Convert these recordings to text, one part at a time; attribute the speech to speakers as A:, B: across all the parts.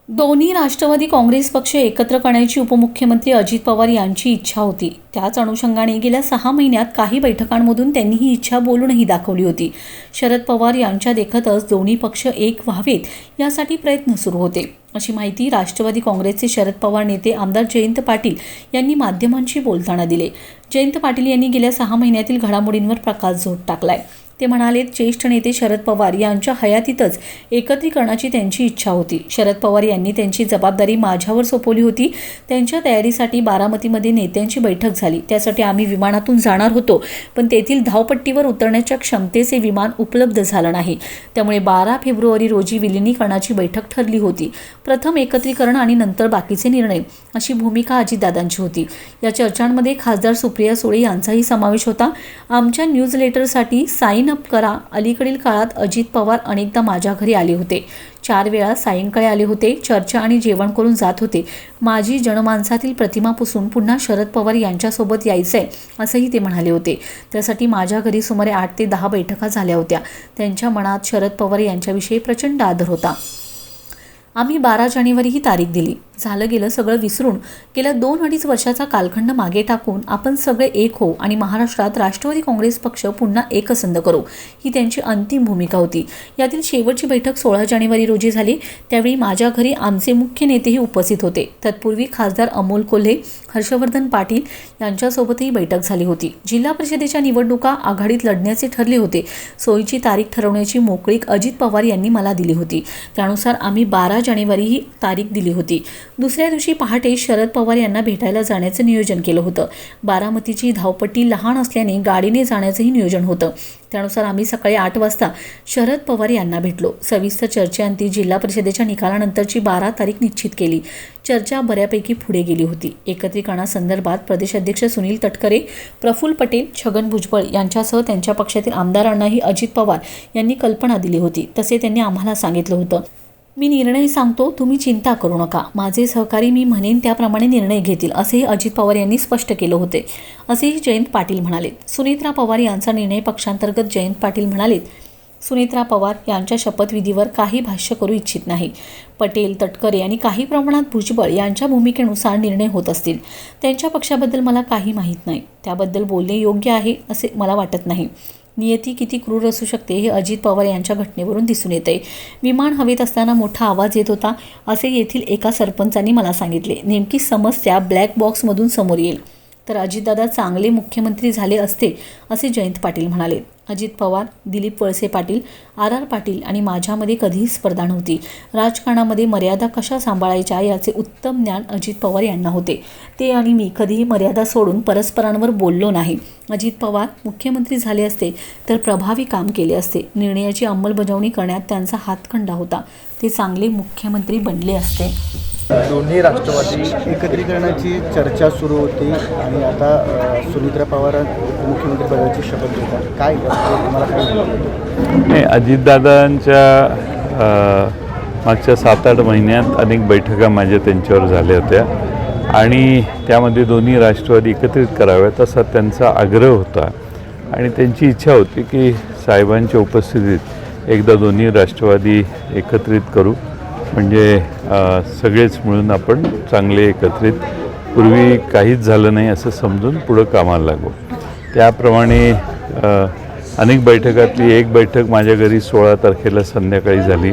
A: दोन्ही राष्ट्रवादी काँग्रेस पक्ष एकत्र करण्याची उपमुख्यमंत्री अजित पवार यांची इच्छा होती. त्याच अनुषंगाने गेल्या 6 महिन्यात काही बैठकांमधून त्यांनी ही इच्छा बोलूनही दाखवली होती. शरद पवार यांच्या देखतच दोन्ही पक्ष एक व्हावेत यासाठी प्रयत्न सुरू होते, अशी माहिती राष्ट्रवादी काँग्रेसचे शरद पवार नेते आमदार जयंत पाटील यांनी माध्यमांशी बोलताना दिले. जयंत पाटील यांनी गेल्या 6 महिन्यातील घडामोडींवर प्रकाशझोत टाकलाय. ते म्हणाले, ज्येष्ठ नेते शरद पवार यांच्या हयातीतच एकत्रीकरणाची त्यांची इच्छा होती. शरद पवार यांनी त्यांची जबाबदारी माझ्यावर सोपवली होती. त्यांच्या तयारीसाठी बारामतीमध्ये नेत्यांची बैठक झाली. त्यासाठी आम्ही विमानातून जाणार होतो, पण तेथील धावपट्टीवर उतरण्याच्या क्षमतेचे विमान उपलब्ध झालं नाही. त्यामुळे 12 फेब्रुवारी रोजी विलिनीकरणाची बैठक ठरली होती. प्रथम एकत्रीकरण आणि नंतर बाकीचे निर्णय, अशी भूमिका अजितदादांची होती. या चर्चांमध्ये खासदार सुप्रिया सुळे यांचाही समावेश होता. आमच्या न्यूजलेटरसाठी साइन अप करा. अलीकडील काळात अजित पवार अनेकदा माझ्या घरी आले होते. 4 वेळा सायंकाळी आले होते. चर्चा आणि जेवण करून जात होते. माझी जनमानसातील प्रतिमा पुसून पुन्हा शरद पवार यांच्यासोबत यायचंय, असंही ते म्हणाले होते. त्यासाठी माझ्या घरी सुमारे 8 ते 10 बैठका झाल्या होत्या. त्यांच्या मनात शरद पवार यांच्याविषयी प्रचंड आदर होता. आम्ही 12 जानेवारी ही तारीख दिली. झालं गेलं सगळं विसरून गेल्या 2-2.5 वर्षाचा कालखंड मागे टाकून आपण सगळे एक हो आणि महाराष्ट्रात राष्ट्रवादी काँग्रेस पक्ष पुन्हा एकसंध करू, ही त्यांची अंतिम भूमिका होती. यातील शेवटची बैठक 16 जानेवारी रोजी झाली. त्यावेळी माझ्या घरी आमचे मुख्य नेतेही उपस्थित होते. तत्पूर्वी खासदार अमोल कोल्हे, हर्षवर्धन पाटील यांच्यासोबतही बैठक झाली होती. जिल्हा परिषदेच्या निवडणुका आघाडीत लढण्याचे ठरले होते. सोयीची तारीख ठरवण्याची मोकळीक अजित पवार यांनी मला दिली होती. त्यानुसार आम्ही 12 जानेवारी ही तारीख दिली होती. दुसऱ्या दिवशी पहाटे शरद पवार यांना भेटायला जाण्याचं नियोजन केलं होतं. बारामतीची धावपट्टी लहान असल्याने गाडीने जाण्याचंही नियोजन होतं. त्यानुसार आम्ही सकाळी 8 वाजता शरद पवार यांना भेटलो. सविस्तर चर्चेअंती जिल्हा परिषदेच्या निकालानंतरची 12 तारीख निश्चित केली. चर्चा बऱ्यापैकी पुढे गेली होती. एकत्रीकरणासंदर्भात प्रदेशाध्यक्ष सुनील तटकरे, प्रफुल्ल पटेल, छगन भुजबळ यांच्यासह त्यांच्या पक्षातील आमदारांनाही अजित पवार यांनी कल्पना दिली होती. तसे त्यांनी आम्हाला सांगितलं होतं, मी निर्णय सांगतो, तुम्ही चिंता करू नका. माझे सहकारी मी म्हणेन त्याप्रमाणे निर्णय घेतील, असेही अजित पवार यांनी स्पष्ट केलं होते, असेही जयंत पाटील म्हणाले. सुनेत्रा पवार यांचा निर्णय पक्षांतर्गत जयंत पाटील म्हणाले, सुनेत्रा पवार यांच्या शपथविधीवर काही भाष्य करू इच्छित नाही. पटेल, तटकरे आणि काही प्रमाणात भुजबळ यांच्या भूमिकेनुसार निर्णय होत असतील. त्यांच्या पक्षाबद्दल मला काही माहीत नाही. त्याबद्दल बोलणे योग्य आहे असे मला वाटत नाही. नियती किती क्रूर असू शकते हे अजित पवार यांच्या घटनेवरून दिसून येते. विमान हवेत असताना मोठा आवाज येत होता, असे येथील एका सरपंचांनी मला सांगितले. नेमकी समस्या ब्लॅक बॉक्समधून समोर येईल तर अजितदादा चांगले मुख्यमंत्री झाले असते, असे जयंत पाटील म्हणाले. अजित पवार, दिलीप वळसे पाटील, आर पाटील आणि माझ्यामध्ये कधीही स्पर्धा नव्हती. राजकारणामध्ये मर्यादा कशा सांभाळायच्या याचे उत्तम ज्ञान अजित पवार यांना होते. ते आणि मी कधीही मर्यादा सोडून परस्परांवर बोललो नाही. अजित पवार मुख्यमंत्री झाले असते तर प्रभावी काम केले असते. निर्णयाची अंमलबजावणी करण्यात त्यांचा हातखंडा होता. ते चांगले मुख्यमंत्री बनले असते.
B: दोन्ही राष्ट्रवादी एकत्रीकरणाची चर्चा सुरू होती आणि आता सुनेत्रा पवार मुख्यमंत्री पदाची शपथ घेतात. काय तुम्हाला काय
C: नाही, अजितदादांच्या मागच्या 7-8 महिन्यात अनेक बैठका माझ्या त्यांच्यावर झाल्या होत्या आणि त्यामध्ये दोन्ही राष्ट्रवादी एकत्रित कराव्यात असा त्यांचा आग्रह होता आणि त्यांची इच्छा होती की साहेबांच्या उपस्थितीत एकदा दोन्ही राष्ट्रवादी एकत्रित करू, म्हणजे सगळेच मिळून आपण चांगले एकत्रित, पूर्वी काहीच झालं नाही असं समजून पुढं कामाला लागू. त्याप्रमाणे अनेक बैठकातली एक बैठक माझ्या घरी 16 तारखेला संध्याकाळी झाली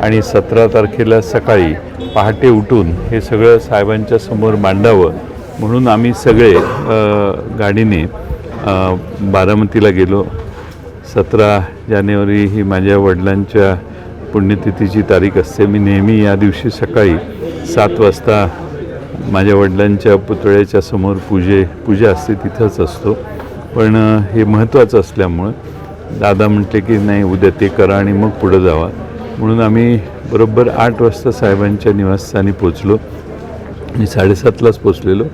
C: आणि 17 तारखेला सकाळी पहाटे उठून हे सगळं साहेबांच्या समोर मांडावं म्हणून आम्ही सगळे गाडीने बारामतीला गेलो. 17 जानेवारी ही माझ्या वडिलांच्या पुण्यतिथीची तारीख असते. मी नेहमी या दिवशी सकाळी 7 वाजता माझ्या वडिलांच्या पुतळ्याच्या समोर पूजा असते तिथंच असतो. पण हे महत्त्वाचं असल्यामुळं दादा म्हटले की नाही, उद्या ते करा आणि मग पुढं जावा. म्हणून आम्ही बरोबर 8 वाजता साहेबांच्या निवासस्थानी पोचलो. मी 7:30लाच पोचलेलो.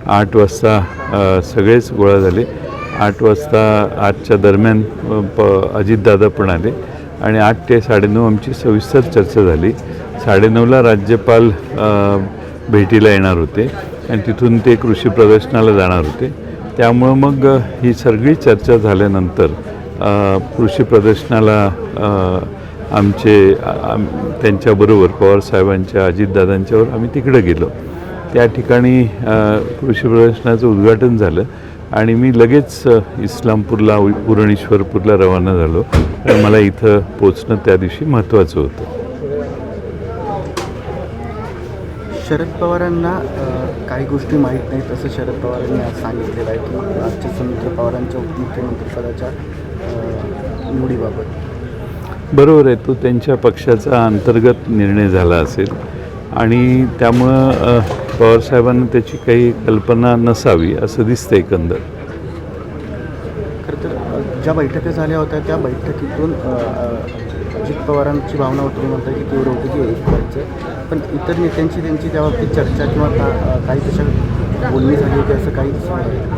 C: 8 वाजता सगळेच गोळा झाले. 8 वाजता 8च्या दरम्यान अजितदादा पण आले आणि 8 ते 9:30 आमची सविस्तर चर्चा झाली. 9:30ला राज्यपाल भेटीला येणार होते आणि तिथून ते कृषी प्रदर्शनाला जाणार होते. त्यामुळं मग ही सगळी चर्चा झाल्यानंतर कृषी प्रदर्शनाला त्यांच्याबरोबर पवारसाहेबांच्या अजितदादांच्यावर आम्ही तिकडे गेलो. त्या ठिकाणी कृषी प्रदर्शनाचं उद्घाटन झालं आणि मी लगेच इस्लामपूरला पुरणेश्वरपूरला रवाना झालो. आणि मला इथं पोचणं त्या दिवशी महत्त्वाचं होतं.
B: शरद पवारांना काही गोष्टी माहीत नाहीत असं शरद पवारांनी आज सांगितलेलं आहे की आजच्या सुनीत्रा पवारांच्या उपमुख्यमंत्रीपदाच्या निवडीबाबत.
C: बरोबर आहे, तो त्यांच्या पक्षाचा अंतर्गत निर्णय झाला असेल आणि त्यामुळं पवारसाहेबांना त्याची काही कल्पना नसावी असं दिसतं एकंदर.
B: खरं तर ज्या बैठका झाल्या होत्या त्या बैठकीतून अजित पवारांची भावना होती, म्हणतात की तेवढं होतं की एक व्हायचं, पण इतर नेत्यांची त्यांची त्या बाबतीत चर्चा किंवा काही तशा बोलणी झाली होती असं काही दिसून आलं.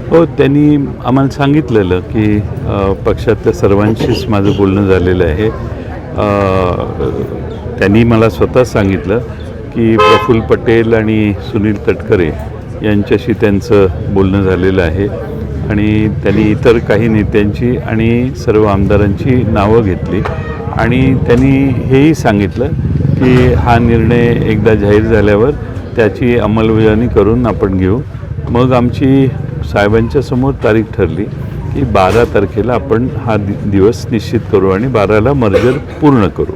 C: हो, त्यांनी आम्हाला सांगितलेलं की पक्षातल्या सर्वांशीच माझं बोलणं झालेलं आहे. त्यांनी मला स्वतः सांगितलं की प्रफुल्ल पटेल आणि सुनील तटकरे यांच्याशी त्यांचं बोलणं झालेलं आहे आणि त्यांनी इतर काही नेत्यांची आणि सर्व आमदारांची नावं घेतली आणि त्यांनी हेही सांगितलं की हा निर्णय एकदा जाहीर झाल्यावर त्याची अंमलबजावणी करून आपण घेऊ. मग आमची साहेबांच्या समोर तारीख ठरली की 12 तारखेला आपण हा दिवस निश्चित करू आणि 12ला मर्जर पूर्ण करू.